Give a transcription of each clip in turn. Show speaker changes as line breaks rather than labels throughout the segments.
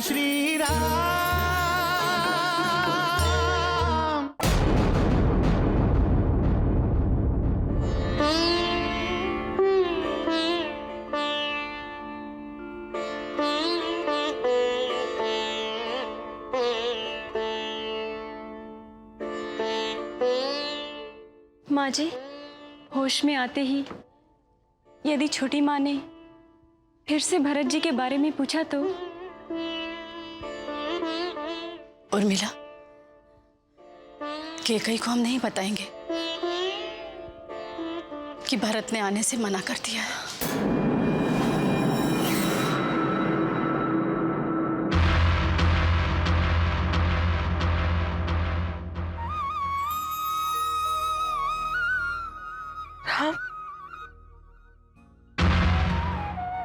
जय श्री राम।
माँ जी, होश में आते ही यदि छोटी माँ ने फिर से भरत जी के बारे में पूछा तो?
उर्मिला, कैकेयी को हम नहीं बताएंगे कि भरत ने आने से मना कर दिया है।
राम,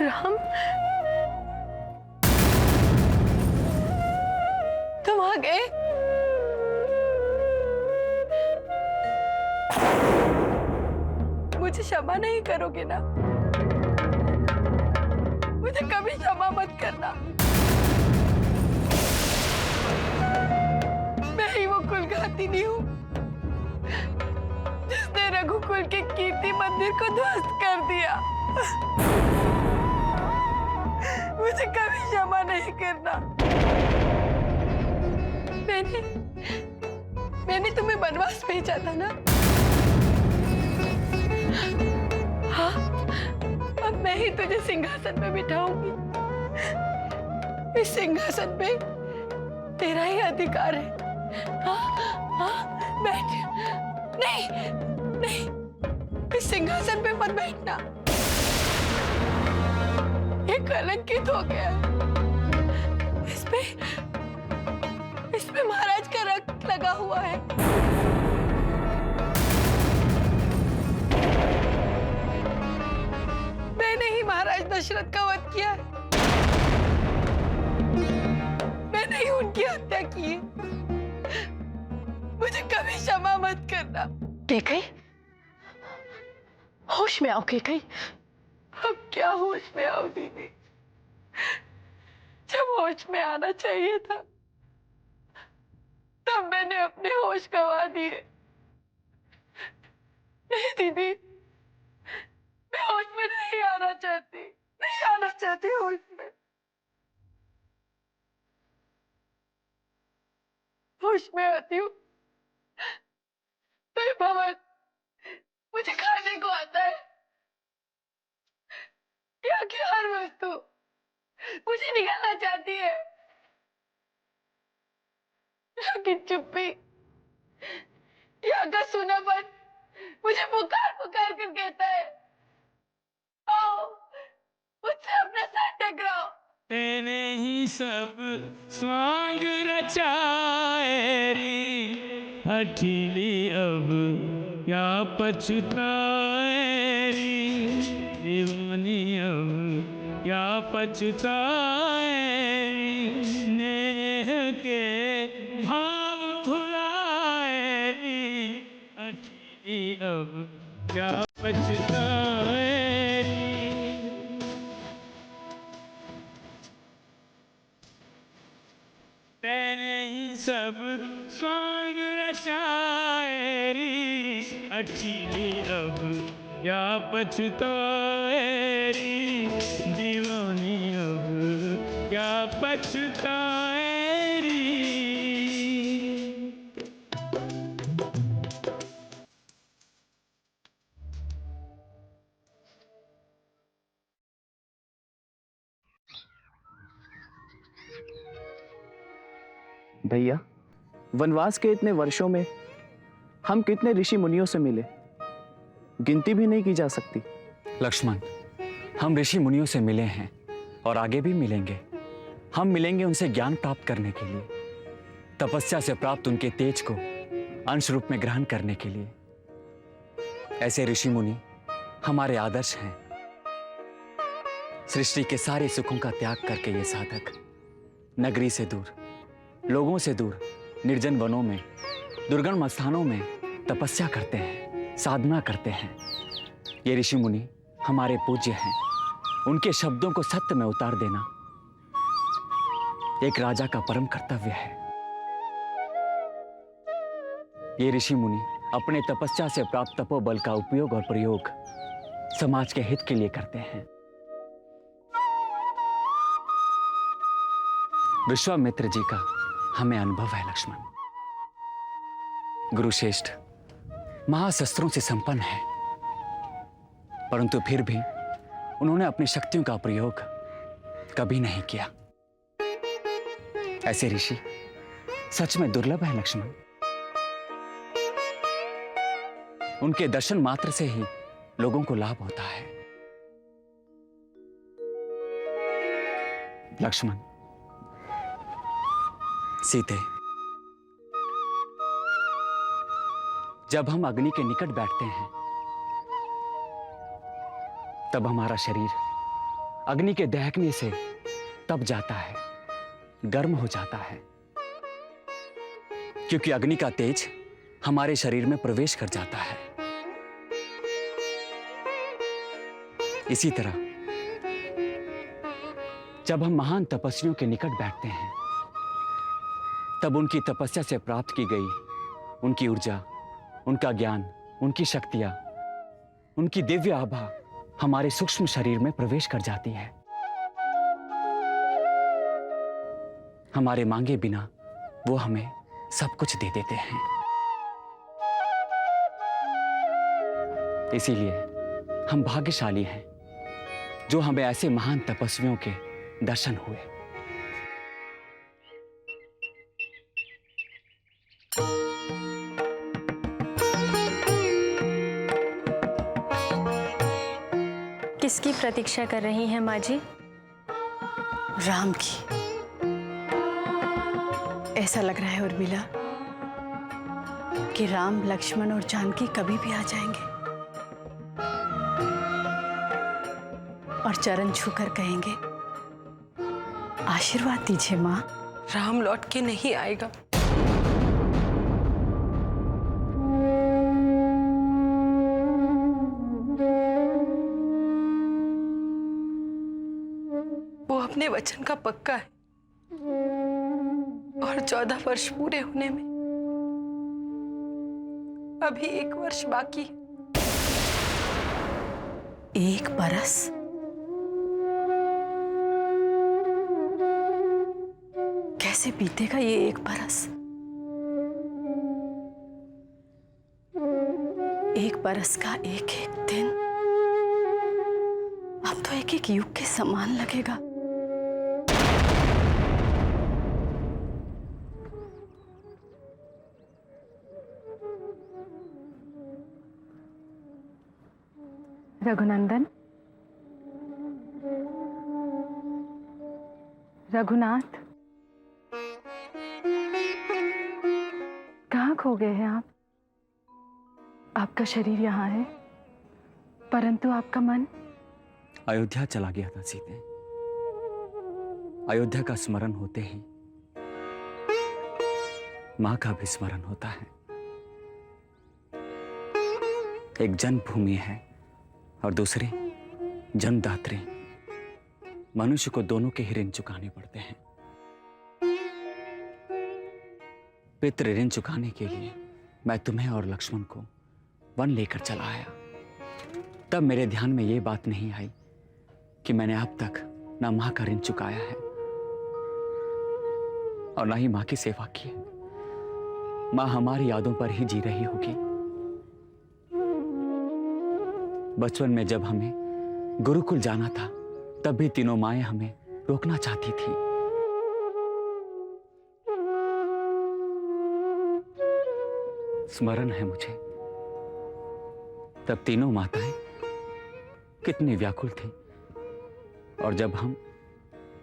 राम, तुम आ गए? मुझे क्षमा नहीं करोगे ना? मुझे कभी क्षमा मत करना। मैं ही वो कुलघातिनी हूँ जिसने रघुकुल के कीर्ति मंदिर को ध्वस्त कर दिया। मुझे कभी क्षमा नहीं करना। मैंने तुम्हें वनवास भेजा था ना? हाँ, अब मैं ही तुझे सिंहासन पे बिठाऊंगी। इस सिंहासन पे तेरा ही अधिकार है। हाँ, हाँ, बैठ। नहीं, नहीं, इस सिंहासन पे मत बैठना। ये कलंकित हो गया है। इसमें महाराज का रक्त लगा हुआ है। मैंने ही महाराज दशरथ का वध किया है। मैंने ही उनकी हत्या की है। मुझे कभी क्षमा मत करना।
कैकेयी, होश में आओ कैकेयी।
अब क्या होश में आओ दीदी? जब होश में आना चाहिए था तब मैंने अपने होश गंवा दिए। नहीं दीदी, मैं होश में नहीं आना चाहती, नहीं आना चाहती होश में। होश में आती हूँ तो ये भवन मुझे खाने को आता है। यहाँ की हर वस्तु मुझे निकालना चाहती है। यहाँ की चुप्पी, यहाँ का सूनापन मुझे पुकार पुकार कर कहता है, आओ मुझसे अपना सर टकराओ।
तेने ही सब स्वांग रचाए रे, हठीली अब क्या पछताए रे, दीवानी अब क्या पछताए रे, नेह के भाव भुलाए रे, हठीली अब क्या पछताए रे। तेने ही सब स्वांग रचाए रे, अठीली अब क्या पछताए रे, दीवानी अब क्या पछताए रे।
भैया, वनवास के इतने वर्षों में हम कितने ऋषि मुनियों से मिले, गिनती भी नहीं की जा सकती।
लक्ष्मण, हम ऋषि मुनियों से मिले हैं और आगे भी मिलेंगे। हम मिलेंगे उनसे ज्ञान प्राप्त करने के लिए, तपस्या से प्राप्त उनके तेज को अंश रूप में ग्रहण करने के लिए। ऐसे ऋषि मुनि हमारे आदर्श हैं। सृष्टि के सारे सुखों का त्याग करके ये साधक नगरी से दूर, लोगों से दूर, निर्जन वनों में, दुर्गम स्थानों में तपस्या करते हैं, साधना करते हैं। ये ऋषि मुनि हमारे पूज्य हैं। उनके शब्दों को सत्य में उतार देना एक राजा का परम कर्तव्य है। ये ऋषि मुनि अपने तपस्या से प्राप्त तपोबल का उपयोग और प्रयोग समाज के हित के लिए करते हैं। विश्वामित्र जी का हमें अनुभव है लक्ष्मण। गुरुश्रेष्ठ महाशस्त्रों से संपन्न है, परंतु फिर भी उन्होंने अपनी शक्तियों का प्रयोग कभी नहीं किया। ऐसे ऋषि सच में दुर्लभ है लक्ष्मण। उनके दर्शन मात्र से ही लोगों को लाभ होता है। लक्ष्मण, सीते, जब हम अग्नि के निकट बैठते हैं तब हमारा शरीर अग्नि के दहकने से तप जाता है, गर्म हो जाता है, क्योंकि अग्नि का तेज हमारे शरीर में प्रवेश कर जाता है। इसी तरह जब हम महान तपस्वियों के निकट बैठते हैं तब उनकी तपस्या से प्राप्त की गई उनकी ऊर्जा, उनका ज्ञान, उनकी शक्तियां, उनकी दिव्य आभा हमारे सूक्ष्म शरीर में प्रवेश कर जाती है। हमारे मांगे बिना वो हमें सब कुछ दे देते हैं। इसीलिए हम भाग्यशाली हैं जो हमें ऐसे महान तपस्वियों के दर्शन हुए।
किसकी प्रतीक्षा कर रही हैं माँ जी?
राम की। ऐसा लग रहा है उर्मिला कि राम, लक्ष्मण और जानकी कभी भी आ जाएंगे और चरण छूकर कहेंगे, आशीर्वाद दीजिए माँ।
राम लौट के नहीं आएगा। वो अपने वचन का पक्का है और 14 वर्ष पूरे होने में अभी 1 वर्ष बाकी है।
1 बरस? कैसे बीतेगा ये 1 बरस? 1 बरस का एक एक दिन अब तो एक एक युग के समान लगेगा।
रघुनंदन, रघुनाथ, कहाँ खो गए हैं आप? आपका शरीर यहाँ है, परंतु आपका मन
अयोध्या चला गया था सीते। अयोध्या का स्मरण होते ही मां का भी स्मरण होता है। एक जन्मभूमि है और दूसरी जन्मदात्री। मनुष्य को दोनों के ही ऋण चुकाने पड़ते हैं। पितृ ऋण चुकाने के लिए मैं तुम्हें और लक्ष्मण को वन लेकर चला आया। तब मेरे ध्यान में यह बात नहीं आई कि मैंने अब तक ना मां का ऋण चुकाया है और ना ही मां की सेवा की है। मां हमारी यादों पर ही जी रही होगी। बचपन में जब हमें गुरुकुल जाना था तब भी तीनों माएं हमें रोकना चाहती थी। स्मरण है मुझे तब तीनों माताएं कितनी व्याकुल थी और जब हम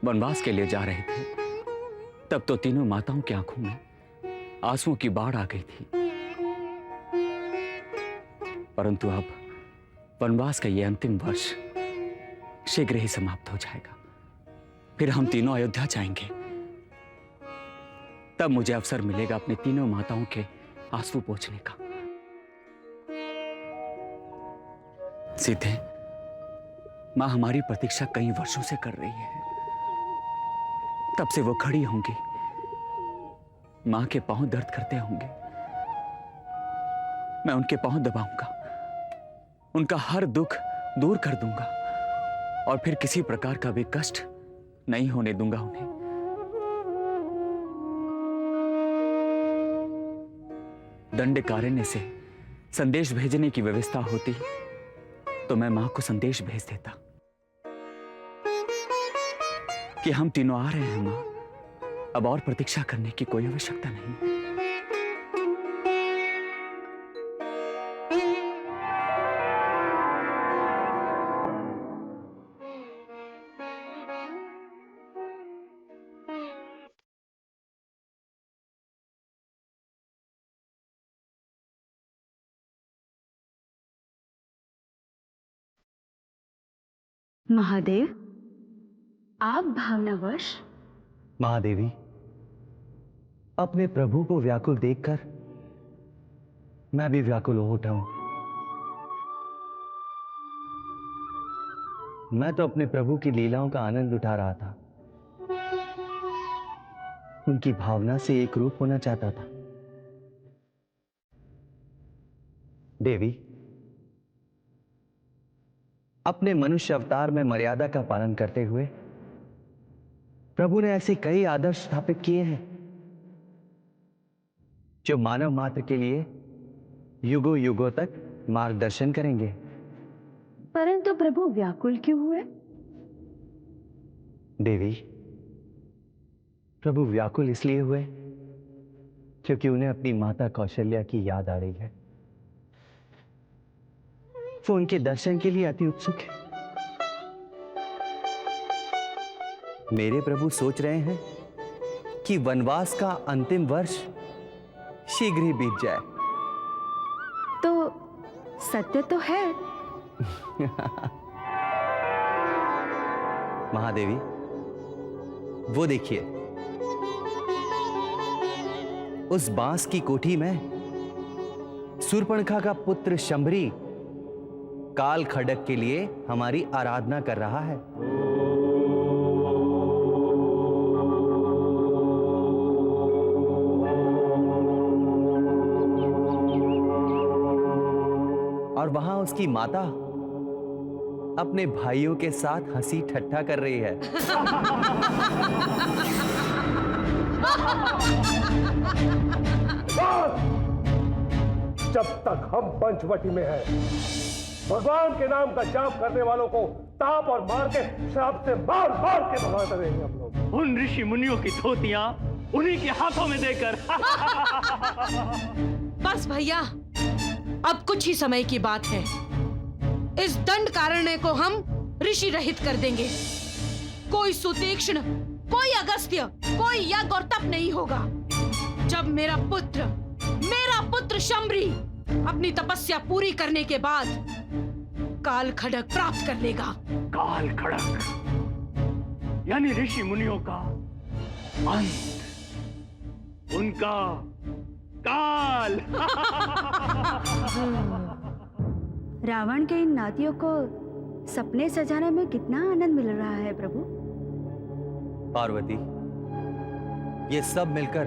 वनवास के लिए जा रहे थे तब तो तीनों माताओं की आंखों में आंसुओं की बाढ़ आ गई थी। परंतु अब वनवास का ये अंतिम वर्ष शीघ्र ही समाप्त हो जाएगा। फिर हम तीनों अयोध्या जाएंगे। तब मुझे अवसर मिलेगा अपने तीनों माताओं के आंसू पोंछने का। सीते, मां हमारी प्रतीक्षा कई वर्षों से कर रही है। तब से वो खड़ी होंगी, मां के पांव दर्द करते होंगे, मैं उनके पांव दबाऊंगा, उनका हर दुख दूर कर दूंगा और फिर किसी प्रकार का भी कष्ट नहीं होने दूंगा उन्हें। दंडकारण्य से संदेश भेजने की व्यवस्था होती तो मैं मां को संदेश भेज देता कि हम तीनों आ रहे हैं मां, अब और प्रतीक्षा करने की कोई आवश्यकता नहीं।
महादेव, आप भावनावश?
महादेवी, अपने प्रभु को व्याकुल देखकर मैं भी व्याकुल हो उठा हूं। मैं तो अपने प्रभु की लीलाओं का आनंद उठा रहा था, उनकी भावना से एक रूप होना चाहता था। देवी, अपने मनुष्य अवतार में मर्यादा का पालन करते हुए प्रभु ने ऐसे कई आदर्श स्थापित किए हैं जो मानव मात्र के लिए युगों युगों तक मार्गदर्शन करेंगे।
परंतु प्रभु व्याकुल क्यों हुए?
देवी, प्रभु व्याकुल इसलिए हुए क्योंकि उन्हें अपनी माता कौशल्या की याद आ रही है। वो उनके दर्शन के लिए अति उत्सुक है। मेरे प्रभु सोच रहे हैं कि वनवास का अंतिम वर्ष शीघ्र ही बीत जाए।
तो सत्य तो है।
महादेवी, वो देखिए, उस बांस की कोठी में शूर्पणखा का पुत्र शंभरी काल खड़क के लिए हमारी आराधना कर रहा है। और वहां उसकी माता अपने भाइयों के साथ हंसी ठट्ठा कर रही है।
जब तक हम पंचवटी में हैं, भगवान के नाम का जाप करने वालों को ताप और मार के श्राप से मार मार के भगाते रहेंगे हम लोग।
उन ऋषि मुनियों की धोतियां उन्हीं के हाथों में देकर।
बस भैया, अब कुछ ही समय की बात है। इस दंडकारण्य को हम ऋषि रहित कर देंगे। कोई सुतीक्ष्ण, कोई अगस्त्य, कोई यज्ञ और तप नहीं होगा। जब मेरा पुत्र शंभरी अपनी तपस्या पूरी करने के बाद काल खड़क प्राप्त कर लेगा।
काल खड़क यानी ऋषि मुनियों का अंत, उनका काल।
रावण के इन नातियों को सपने सजाने में कितना आनंद मिल रहा है प्रभु।
पार्वती, ये सब मिलकर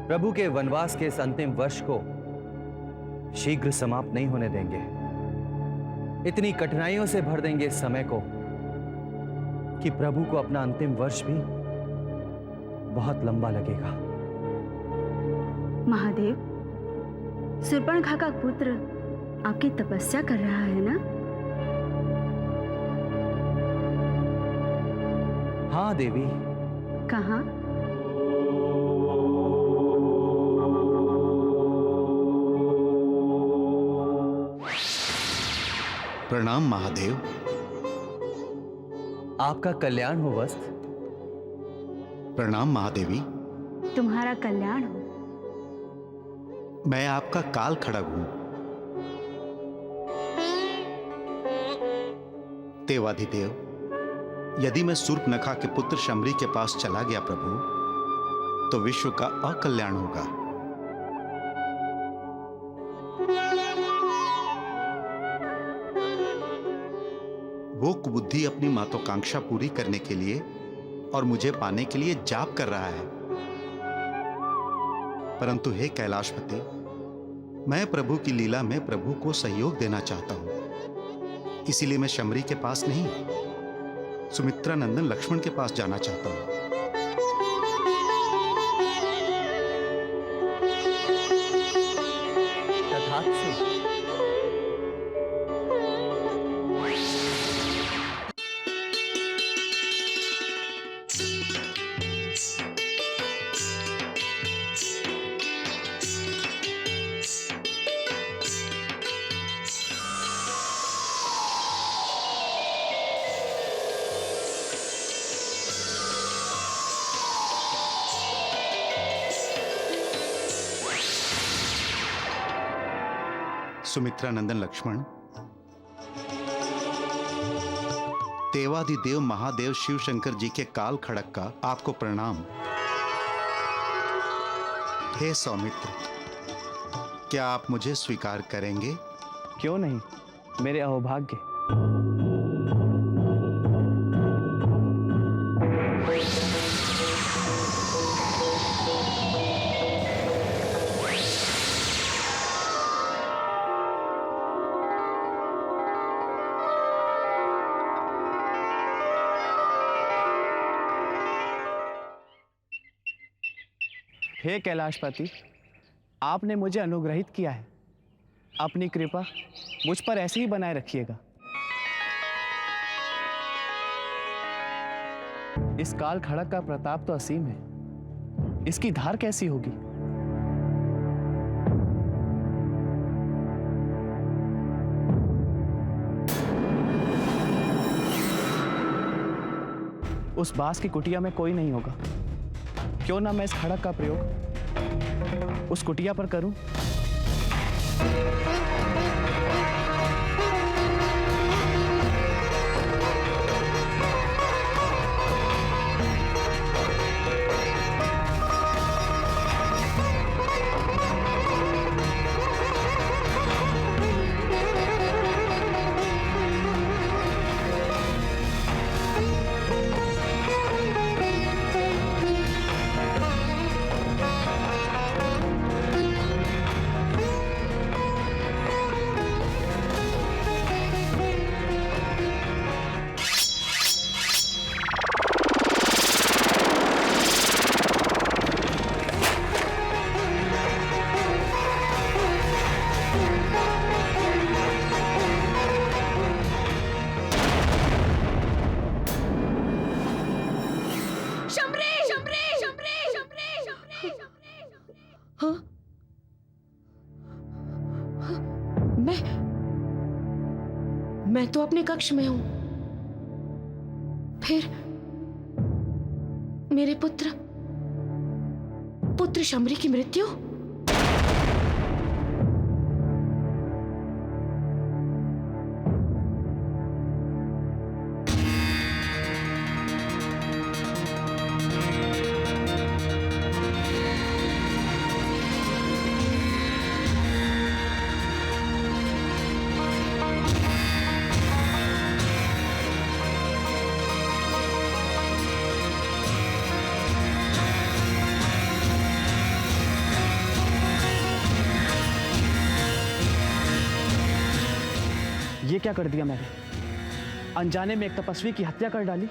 प्रभु के वनवास के इस अंतिम वर्ष को शीघ्र समाप्त नहीं होने देंगे। इतनी कठिनाइयों से भर देंगे इस समय को कि प्रभु को अपना अंतिम वर्ष भी बहुत लंबा लगेगा।
महादेव, शूर्पणखा का पुत्र आपकी तपस्या कर रहा है ना?
हाँ देवी।
कहाँ?
प्रणाम महादेव।
आपका कल्याण हो वस्त।
प्रणाम महादेवी।
तुम्हारा कल्याण हो।
मैं आपका काल खड़ग हूं। देवाधिदेव, यदि मैं शूर्पणखा के पुत्र शंभरी के पास चला गया प्रभु, तो विश्व का अकल्याण होगा। वो कुबुद्धि अपनी महत्वाकांक्षा पूरी करने के लिए और मुझे पाने के लिए जाप कर रहा है। परंतु हे कैलाशपति, मैं प्रभु की लीला में प्रभु को सहयोग देना चाहता हूं। इसीलिए मैं शमरी के पास नहीं, सुमित्रा नंदन लक्ष्मण के पास जाना चाहता हूं।
तथास्तु।
सुमित्रा नंदन लक्ष्मण, देवाधिदेव महादेव शिव शंकर जी के काल खड़क का आपको प्रणाम। हे सौमित्र, क्या आप मुझे स्वीकार करेंगे?
क्यों नहीं, मेरे अहोभाग्य। हे कैलाशपति, आपने मुझे अनुग्रहित किया है। अपनी कृपा मुझ पर ऐसे ही बनाए रखिएगा। इस काल खड़क का प्रताप तो असीम है, इसकी धार कैसी होगी? उस बांस की कुटिया में कोई नहीं होगा। क्यों ना मैं इस खड़क का प्रयोग उस कुटिया पर करूं?
मैं तो अपने कक्ष में हूं। फिर मेरे पुत्र शमरी की मृत्यु? ये क्या कर दिया मैंने? अनजाने में एक तपस्वी की हत्या कर डाली।